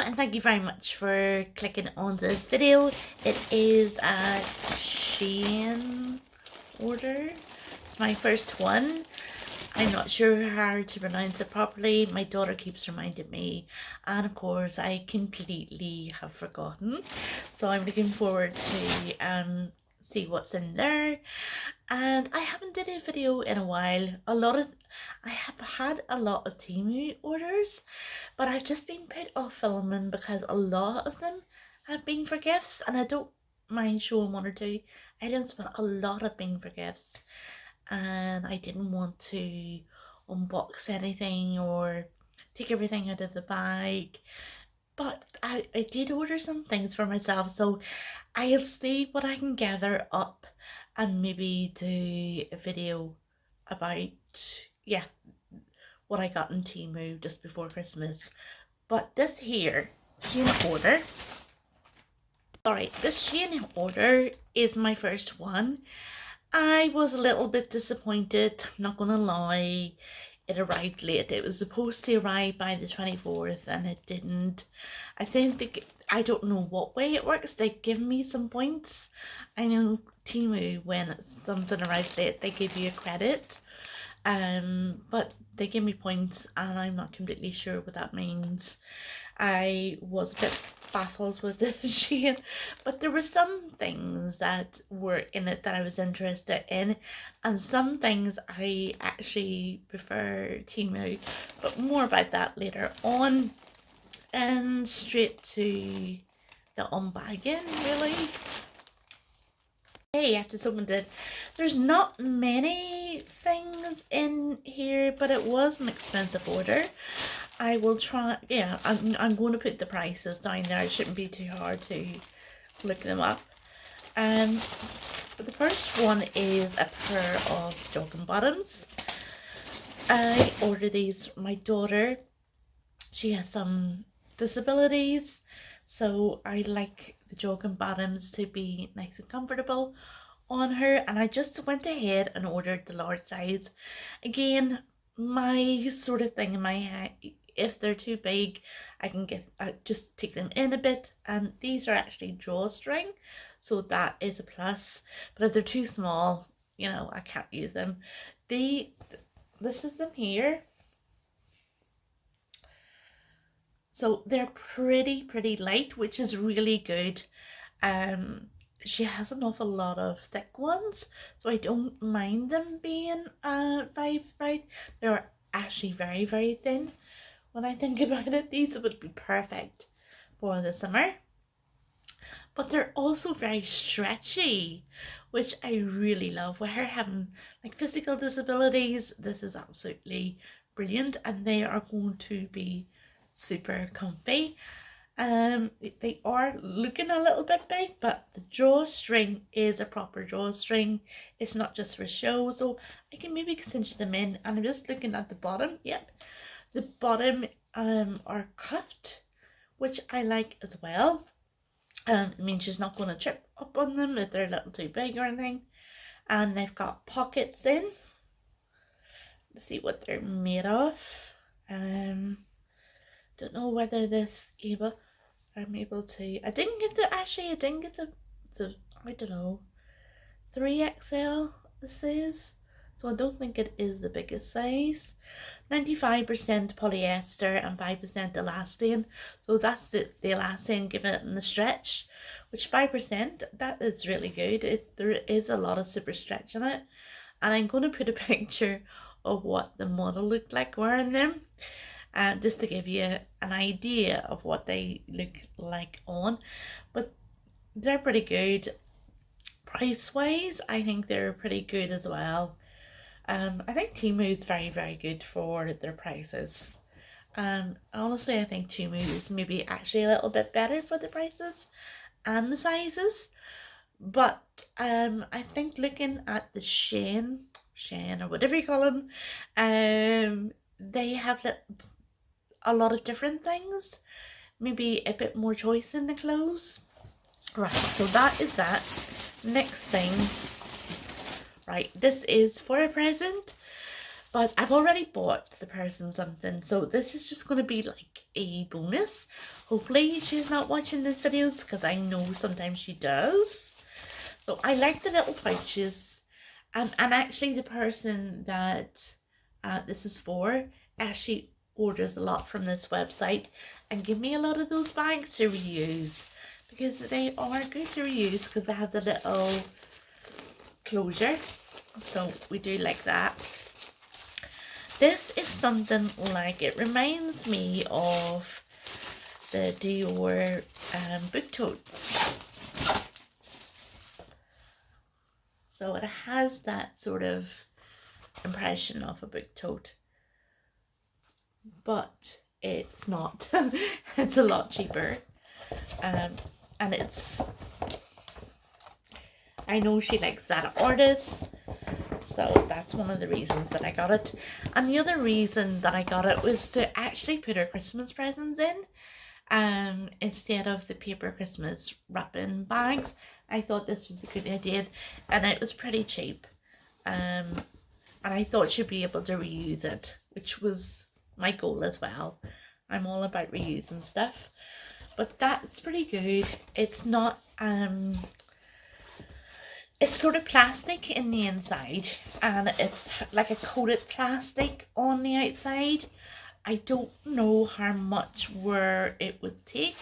and thank you very much for clicking on this video. It is a Shein order, my first one. I'm not sure how to pronounce it properly. My daughter keeps reminding me, and of course I completely have forgotten. So I'm looking forward to see what's in there. And I haven't did a video in a while. I have had a lot of Temu orders, but I've just been put off filming because a lot of them have been for gifts, and I don't mind showing one or two items, but a lot have been for gifts, and I didn't want to unbox anything or take everything out of the bag. But I did order some things for myself, so I'll see what I can gather up and maybe do a video about, yeah, what I got in Temu just before Christmas. But this Shein order is my first one. I was a little bit disappointed, not gonna lie. It arrived late. It was supposed to arrive by the 24th and it didn't. I don't know what way it works. They give me some points. I know Temu, when something arrives late, they give you a credit. But they give me points and I'm not completely sure what that means. I was a bit baffled with the Shein, but there were some things that were in it that I was interested in, and some things I actually prefer Temu, but more about that later on. And straight to the unbagging, really. Hey, after someone did, there's not many things in here, but it was an expensive order. I will try, yeah, I'm going to put the prices down there. It shouldn't be too hard to look them up. The first one is a pair of jogging bottoms. I ordered these for my daughter. She has some disabilities, so I like the jogging bottoms to be nice and comfortable on her, and I just went ahead and ordered the large size. Again, my sort of thing in my head, if they're too big, I just take them in a bit, and these are actually drawstring, so that is a plus. But if they're too small, you know, I can't use them. This is them here. So they're pretty light, which is really good. She has an awful lot of thick ones, so I don't mind them being very. They're actually very thin. When I think about it, these would be perfect for the summer. But they're also very stretchy, which I really love. With her having like physical disabilities, this is absolutely brilliant, and they are going to be super comfy. They are looking a little bit big, but the drawstring is a proper drawstring. It's not just for show, so I can maybe cinch them in. And I'm just looking at the bottom. Yep, the bottom are cuffed, which I like as well. It means she's not going to trip up on them if they're a little too big or anything. And they've got pockets in. Let's see what they're made of. Don't know whether I'm able to. I didn't get the I don't know, 3XL this is, so I don't think it is the biggest size. 95% polyester and 5% elastane, so that's the elastane given it in the stretch, which 5%, that is really good. There is a lot of super stretch in it, and I'm going to put a picture of what the model looked like wearing them, just to give you an idea of what they look like on. But they're pretty good. Price wise, I think they're pretty good as well. I think Temu is very good for their prices. Honestly, I think Temu is maybe actually a little bit better for the prices and the sizes. But I think looking at the Shein or whatever you call them, they have a lot of different things, maybe a bit more choice in the clothes. Right, so that is that. Next thing, right, this is for a present But I've already bought the person something, so this is just going to be like a bonus. Hopefully she's not watching these videos, because I know sometimes she does. So I like the little pouches, and actually the person that this is for actually orders a lot from this website and give me a lot of those bags to reuse, because they are good to reuse because they have the little closure, so we do like that. This is something like, it reminds me of the Dior book totes. So it has that sort of impression of a book tote, but it's not. It's a lot cheaper, and it's, I know she likes that artist, so that's one of the reasons that I got it. And the other reason that I got it was to actually put her Christmas presents in, instead of the paper Christmas wrapping bags. I thought this was a good idea, and it was pretty cheap, and I thought she'd be able to reuse it, which was my goal as well. I'm all about reusing stuff, but that's pretty good. It's not it's sort of plastic in the inside, and it's like a coated plastic on the outside. I don't know how much wear it would take,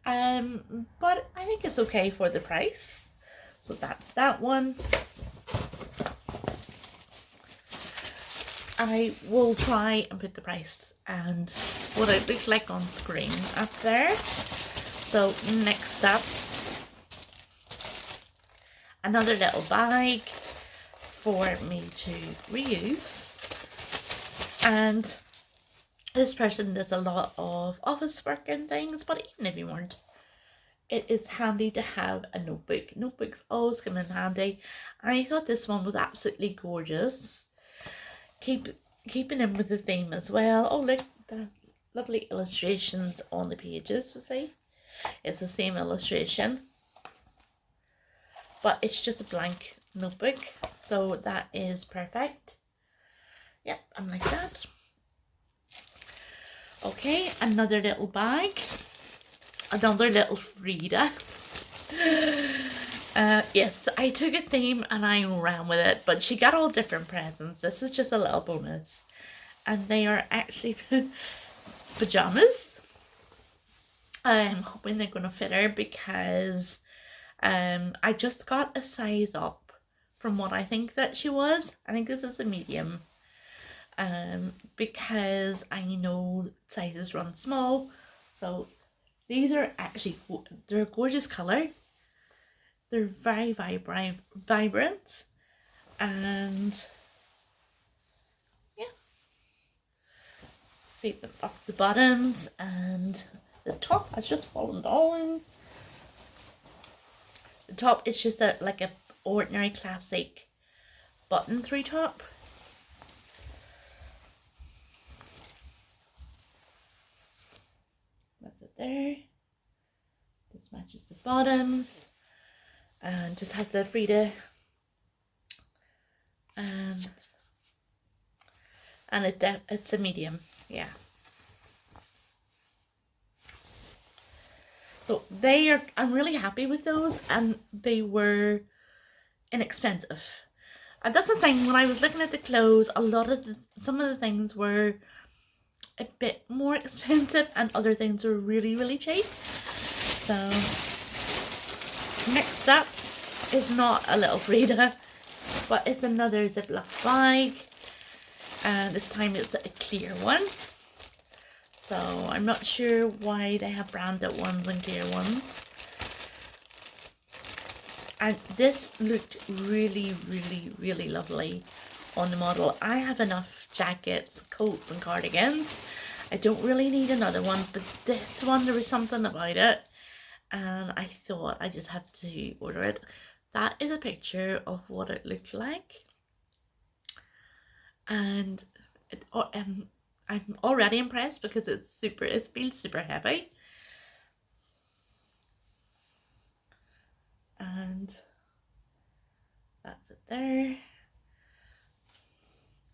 but I think it's okay for the price. So that's that one. I will try and put the price and what it looks like on screen up there. So next up, another little bag for me to reuse, and this person does a lot of office work and things, but even if you weren't, it is handy to have a notebook. Notebooks always come in handy, and I thought this one was absolutely gorgeous. Keeping in with the theme as well. Oh, look, the lovely illustrations on the pages, you see. It's the same illustration, but it's just a blank notebook, so that is perfect. Yep, I'm like that. Okay, another little bag, another little Frida. Yes, I took a theme and I ran with it, but she got all different presents. This is just a little bonus, and they are actually pajamas. I'm hoping they're going to fit her, because I just got a size up from what I think that she was. I think this is a medium, because I know sizes run small. So these are actually, they're a gorgeous colour. They're very vibrant, and yeah, see, that's the bottoms, and the top has just fallen down. The top is just like a ordinary classic button through top. That's it there. This matches the bottoms, and just has the Frida, and it's a medium, yeah. So I'm really happy with those, and they were inexpensive. And that's the thing, when I was looking at the clothes, some of the things were a bit more expensive, and other things were really, really cheap. So next up is not a little Frida, but it's another Ziploc bag, and this time it's a clear one. So I'm not sure why they have branded ones and clear ones. And this looked really, really, really lovely on the model. I have enough jackets, coats and cardigans. I don't really need another one, but this one, there was something about it, and I thought I just had to order it. That is a picture of what it looked like, and I'm already impressed because it feels super heavy, and that's it there.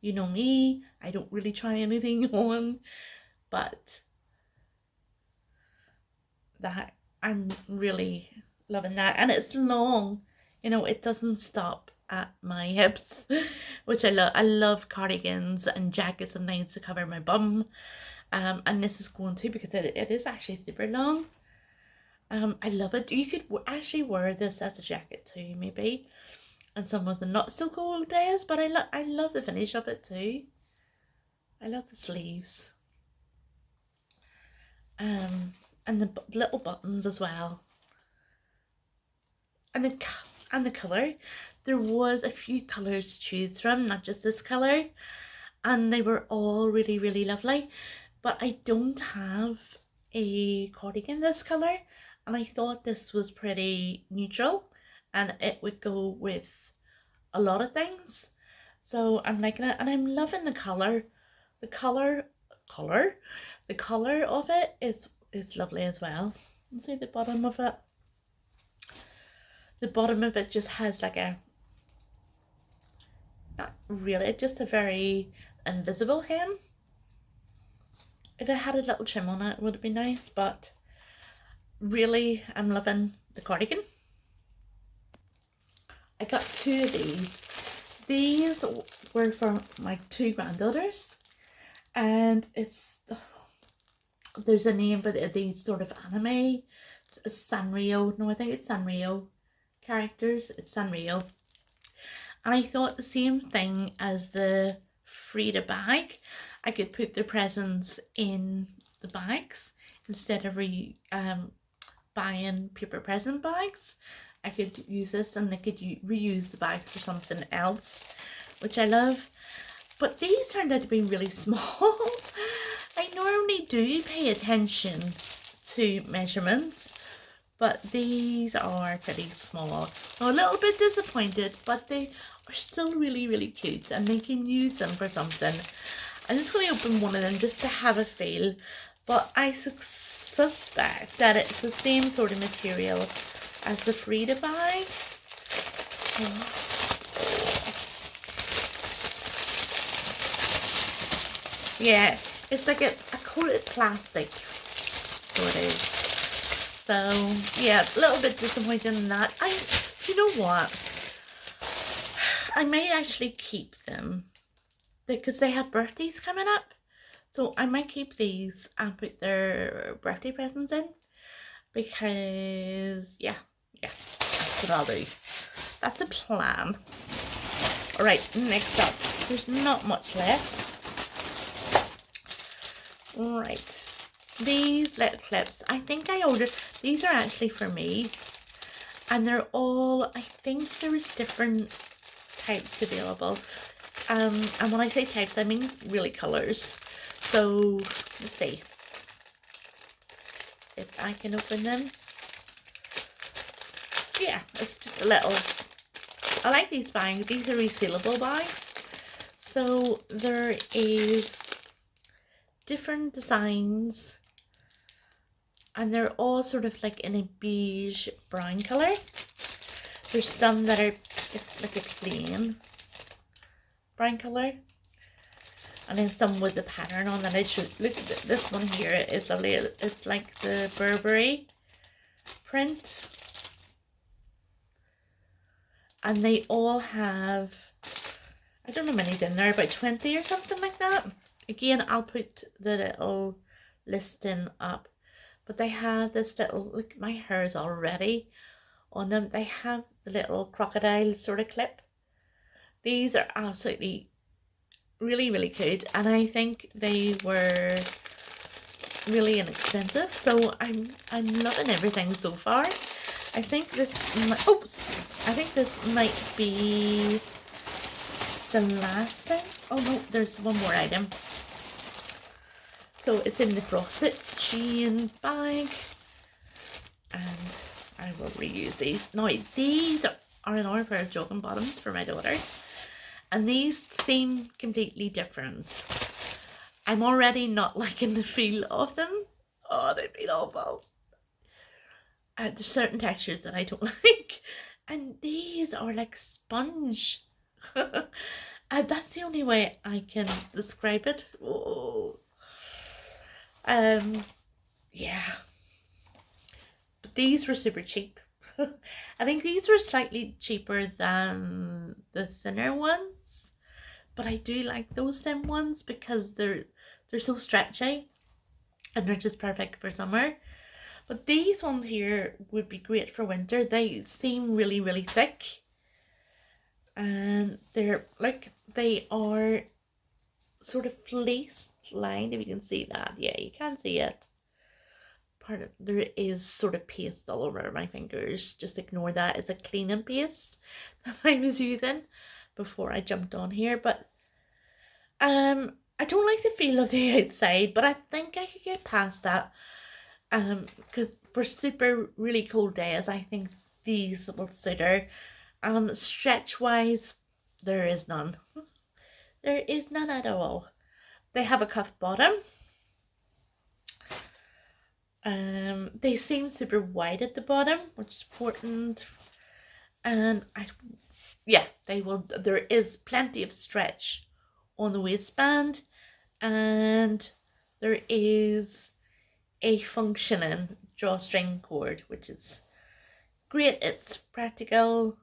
You know me, I don't really try anything on, but that I'm really loving that. And it's long, you know, it doesn't stop at my hips, which I love. I love cardigans and jackets and things to cover my bum. And this is going to, because it is actually super long. I love it. You could actually wear this as a jacket too, maybe, on some of the not so cold days. But I love the finish of it too. I love the sleeves, and the little buttons as well, and the color. There was a few colors to choose from, not just this color, and they were all really, really lovely. But I don't have a cardigan this color, and I thought this was pretty neutral and it would go with a lot of things. So I'm liking it, and I'm loving the color. The the color of it is lovely as well. You see the bottom of it? The bottom of it just has like a, not really, just a very invisible hem. If it had a little trim on it, it would have been nice, but really I'm loving the cardigan. I got two of these. These were from my two granddaughters, and there's a name for these sort of anime. It's Sanrio. No, I think it's Sanrio characters. It's Sanrio. And I thought the same thing as the Frida bag. I could put the presents in the bags instead of buying paper present bags. I could use this, and they could reuse the bags for something else, which I love. But these turned out to be really small. I normally do pay attention to measurements, but these are pretty small. I'm a little bit disappointed, but they are still really, really cute, and they can use them for something. I'm just going to open one of them just to have a feel, but I suspect that it's the same sort of material as the Frida bag. Yeah, it's like a coated plastic, so it is. So yeah, a little bit disappointed in that. You know what? I might actually keep them because they have birthdays coming up. So I might keep these and put their birthday presents in, because yeah, that's what I'll do. That's a plan. Alright, next up. There's not much left. Alright, these little clips. I think I ordered, these are actually for me. And they're all, I think there's different types available. And when I say types, I mean really colours. So, let's see if I can open them. Yeah, it's just a little, I like these bags. These are resealable bags. So there is different designs, and they're all sort of like in a beige brown colour. There's some that are like a plain brown colour, and then some with the pattern on that. I should look at this one here. Is lovely. It's like the Burberry print, and they all have, I don't know how many's in there, about 20 or something like that. Again, I'll put the little listing up, but they have this little, look, my hair is already on them. They have the little crocodile sort of clip. These are absolutely really, really good, and I think they were really inexpensive, so I'm loving everything so far. I think this might be the last thing. Oh no, there's one more item. So it's in the CrossFit Shein bag, and I will reuse these. Now these are another pair of jogging bottoms for my daughter, and these seem completely different. I'm already not liking the feel of them. Oh, they feel awful. There's certain textures that I don't like, and these are like sponge. That's the only way I can describe it. Oh. Yeah. But these were super cheap. I think these were slightly cheaper than the thinner ones, but I do like those thin ones because they're so stretchy and they're just perfect for summer. But these ones here would be great for winter. They seem really, really thick, and they are sort of fleece lined, if you can see that. Yeah, you can see it. There is sort of paste all over my fingers. Just ignore that. It's a cleaning paste that I was using before I jumped on here. But I don't like the feel of the outside, but I think I could get past that. Because for super really cold days, I think these will suit her. Stretch wise, there is none. There is none at all. They have a cuff bottom. They seem super wide at the bottom, which is important. And yeah, there is plenty of stretch on the waistband, and there is a functioning drawstring cord, which is great. It's practical,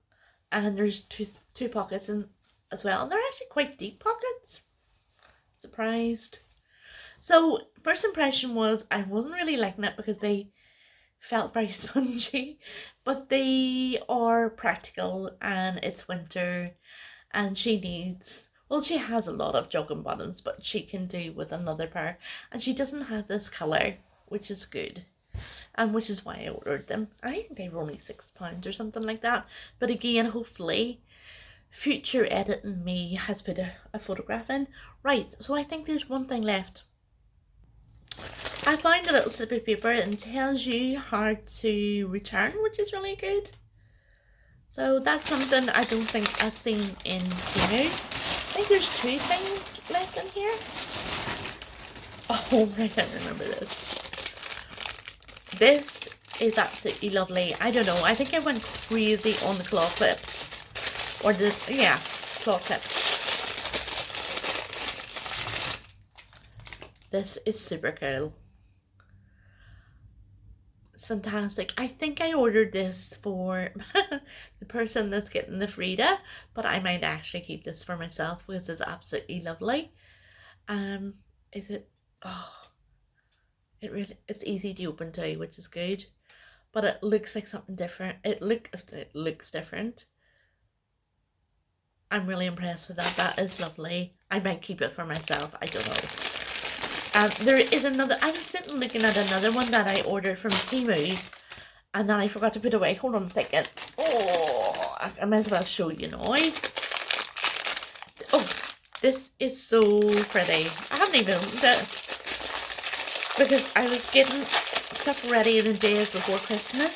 and there's two pockets in as well, and they're actually quite deep pockets. Surprised. So first impression was I wasn't really liking it because they felt very spongy, but they are practical and it's winter and she has a lot of jogging bottoms, but she can do with another pair, and she doesn't have this colour, which is good, and which is why I ordered them. I think they were only £6 or something like that, but again, hopefully future editing me has put a photograph in. Right, so I think there's one thing left. I found a little slip of paper and tells you how to return, which is really good. So that's something I don't think I've seen in Shein. I think there's two things left in here. Oh, I can't remember this. This is absolutely lovely. I don't know, I think I went crazy on the claw clips. Or claw clips. This is super cool. It's fantastic. I think I ordered this for the person that's getting the Frida, but I might actually keep this for myself because it's absolutely lovely. Is it? Oh, it's easy to open too, which is good. But it looks like something different. It looks different. I'm really impressed with that. That is lovely. I might keep it for myself. I don't know. There is another. I was sitting looking at another one that I ordered from Temu, and then I forgot to put away. Hold on a second. Oh, I might as well show you now. Oh, this is so pretty. I haven't even opened it because I was getting stuff ready in the days before Christmas,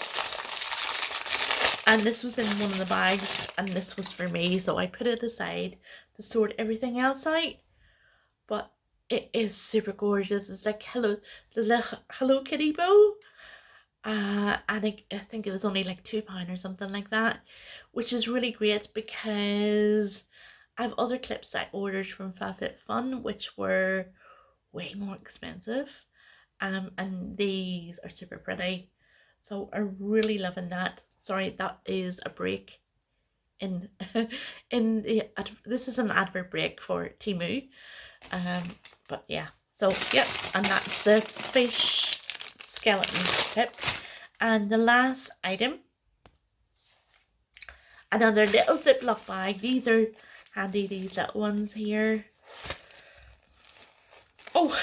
and this was in one of the bags, and this was for me, so I put it aside to sort everything else out. But it is super gorgeous. It's like the Hello Kitty bow. And I think it was only like £2 or something like that, which is really great because I have other clips I ordered from FabFitFun which were way more expensive. And these are super pretty. So I'm really loving that. Sorry, that is a break in this is an advert break for Temu. But yeah, so yep, and that's the fish skeleton tip. And the last item, another little Ziploc bag. These are handy, these little ones here. Oh,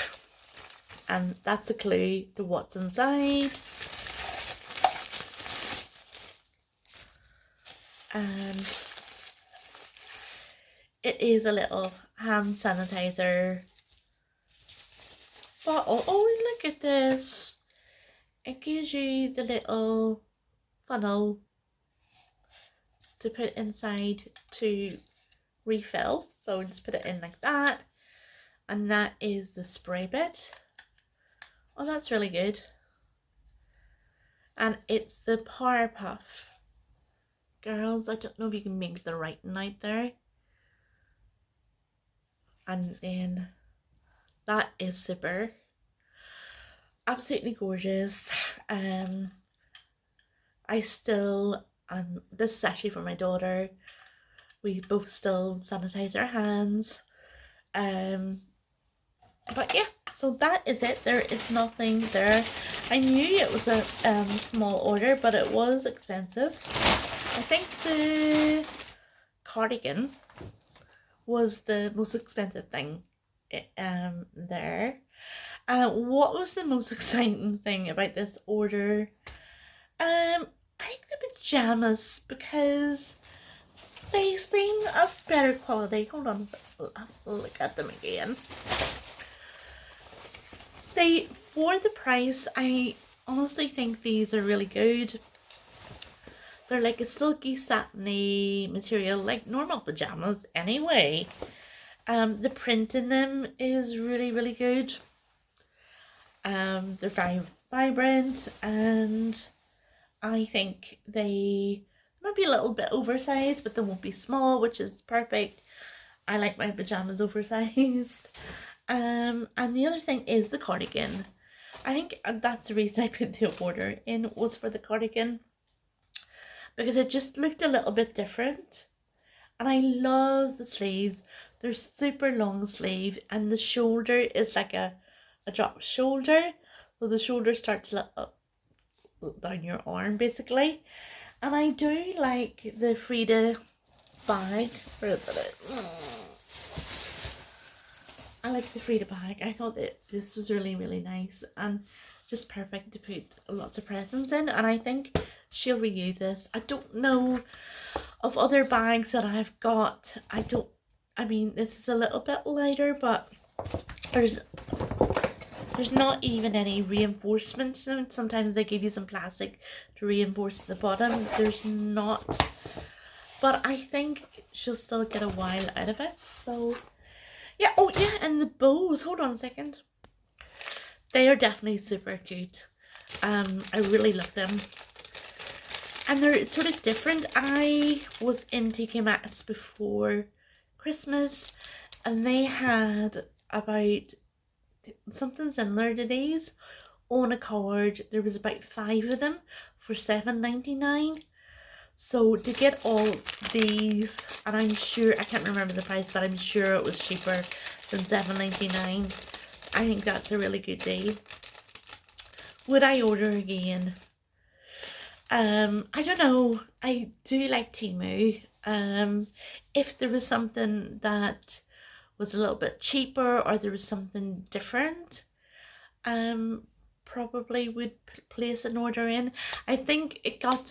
and that's a clue to what's inside. And it is a little hand sanitizer bottle. Oh, look at this. It gives you the little funnel to put inside to refill. So just put it in like that. And that is the spray bit. Oh, that's really good. And it's the Power Puff. Girls, I don't know if you can make the writing out there. and then that is super, absolutely gorgeous. I still, this is actually for my daughter, we both still sanitize our hands. But yeah, so that is it. There is nothing there. I knew it was a small order, but it was expensive. I think the cardigan was the most expensive thing there. What was the most exciting thing about this order? I think the pajamas, because they seem of better quality. Hold on, look at them again. They, for the price, I honestly think these are really good. They're like a silky satiny material, like normal pajamas anyway. The print in them is really, really good. They're very vibrant, and I think they might be a little bit oversized, but they won't be small, which is perfect. I like my pajamas oversized. And the other thing is the cardigan. I think that's the reason I put the order in, was for the cardigan, because it just looked a little bit different. And I love the sleeves. They're super long sleeve, and the shoulder is like a drop shoulder. So the shoulder starts up down your arm basically. And I do like the Frida bag. Where is it? I like the Frida bag. I thought that this was really, really nice and just perfect to put lots of presents in. And I think she'll reuse this. I don't know of other bags that I've got. I mean, this is a little bit lighter, but there's not even any reinforcements. Sometimes they give you some plastic to reinforce the bottom. There's not, but I think she'll still get a while out of it. So yeah. Oh yeah, and the bows, hold on a second, they are definitely super cute. I really love them, and they're sort of different. I was in TK Maxx before Christmas, and they had about something similar to these on a card. There was about 5 of them for $7.99. So to get all these, and I'm sure, I can't remember the price, but I'm sure it was cheaper than $7.99. I think that's a really good deal. Would I order again? I don't know. I do like Temu. If there was something that was a little bit cheaper, or there was something different, probably would place an order in. I think it got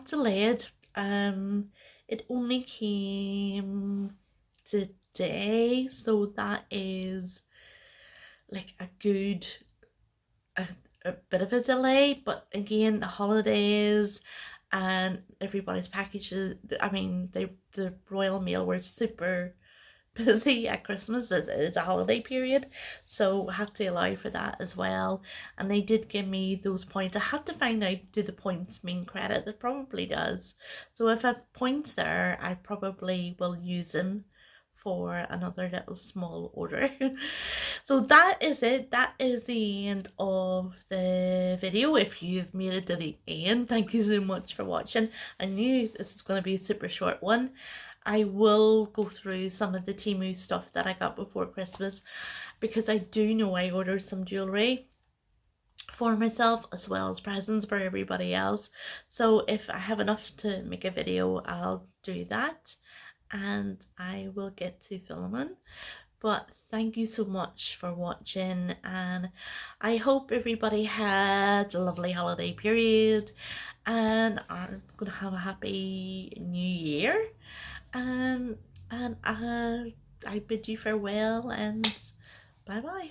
delayed. It only came today, so that is like a good a bit of a delay. But again, the holidays and everybody's packages, I mean, the Royal Mail were super busy at Christmas. It's a holiday period, so I have to allow for that as well. And they did give me those points. I have to find out, do the points mean credit? It probably does. So if I have points there, I probably will use them for another little small order. So that is it. That is the end of the video. If you've made it to the end, thank you so much for watching. I knew this is going to be a super short one. I will go through some of the Temu stuff that I got before Christmas, because I do know I ordered some jewellery for myself as well as presents for everybody else. So if I have enough to make a video, I'll do that, and I will get to filming. But thank you so much for watching, and I hope everybody had a lovely holiday period and are going to have a happy new year. And I bid you farewell, and bye bye.